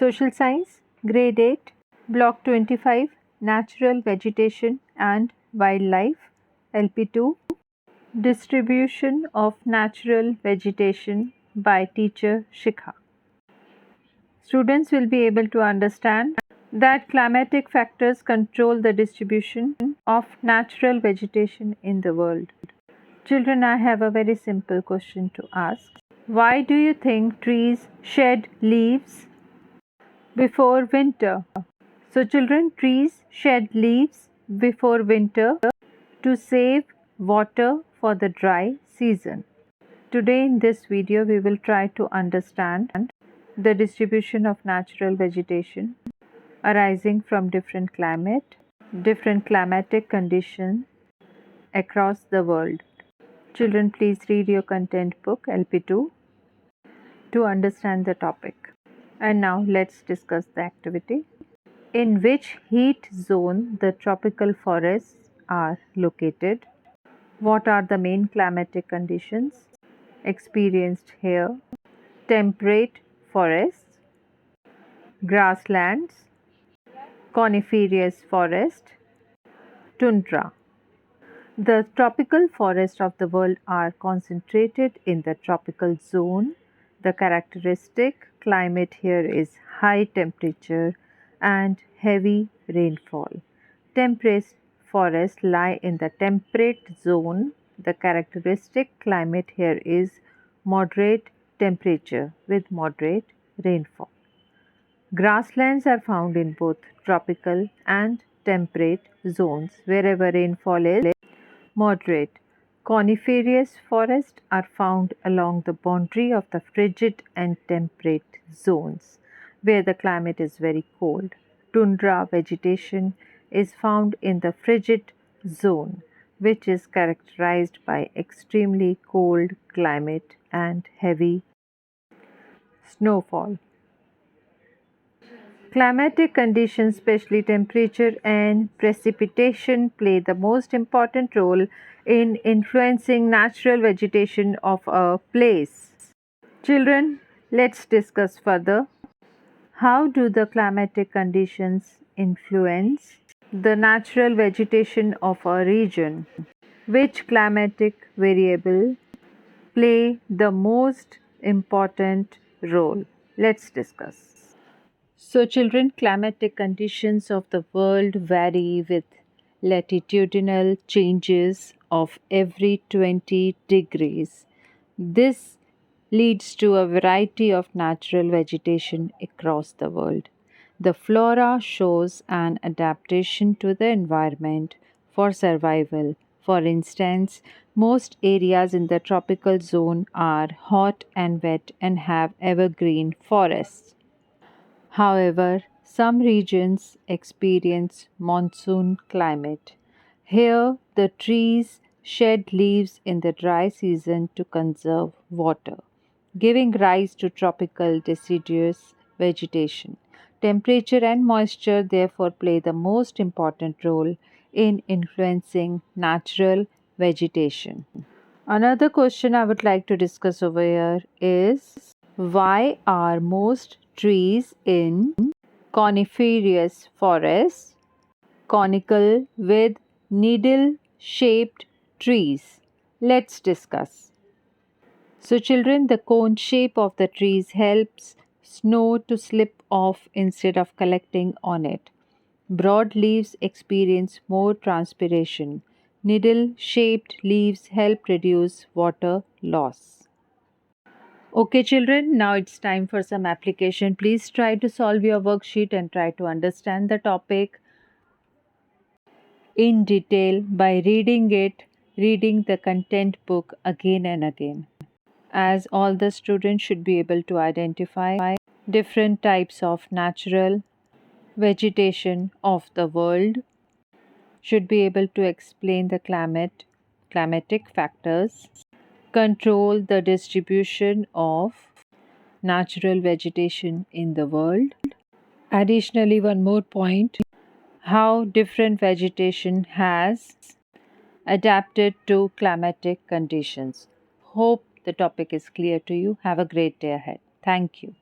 Social Science, Grade 8, Block 25, Natural Vegetation and Wildlife, LP2, Distribution of Natural Vegetation by teacher Shikha. Students will be able to understand that climatic factors control the distribution of natural vegetation in the world. Children, I have a very simple question to ask. Why do you think trees shed leaves before winter? So, children, trees shed leaves before winter to save water for the dry season. Today in this video, we will try to understand the distribution of natural vegetation arising from different climatic conditions across the world. Children, please read your content book LP2 to understand the topic. And now let's discuss the activity. In which heat zone the tropical forests are located? What are the main climatic conditions experienced here? Temperate forests, grasslands, coniferous forest, tundra. The tropical forests of the world are concentrated in the tropical zone. The characteristic climate here is high temperature and heavy rainfall. Temperate forests lie in the temperate zone. The characteristic climate here is moderate temperature with moderate rainfall. Grasslands are found in both tropical and temperate zones wherever rainfall is moderate. Coniferous forests are found along the boundary of the frigid and temperate zones where the climate is very cold. Tundra vegetation is found in the frigid zone, which is characterized by extremely cold climate and heavy snowfall. Climatic conditions, especially temperature and precipitation, play the most important role in influencing natural vegetation of a place. Children, let's discuss further. How do the climatic conditions influence the natural vegetation of a region? Which climatic variable play the most important role? Let's discuss. So, children, climatic conditions of the world vary with latitudinal changes of every 20 degrees. This leads to a variety of natural vegetation across the world. The flora shows an adaptation to the environment for survival. For instance, most areas in the tropical zone are hot and wet and have evergreen forests. However, some regions experience monsoon climate. Here, the trees shed leaves in the dry season to conserve water, giving rise to tropical deciduous vegetation. Temperature and moisture therefore play the most important role in influencing natural vegetation. Another question I would like to discuss over here is, why are most trees in coniferous forests conical with needle shaped trees? Let's discuss. So, children, the cone shape of the trees helps snow to slip off instead of collecting on it. Broad leaves experience more transpiration. Needle shaped leaves help reduce water loss. Okay, children, now it's time for some application. Please try to solve your worksheet and try to understand the topic in detail by reading the content book again and again. As all the students should be able to identify different types of natural vegetation of the world, should be able to explain the climatic factors, control the distribution of natural vegetation in the world. Additionally, one more point, how different vegetation has adapted to climatic conditions. Hope the topic is clear to you. Have a great day ahead. Thank you.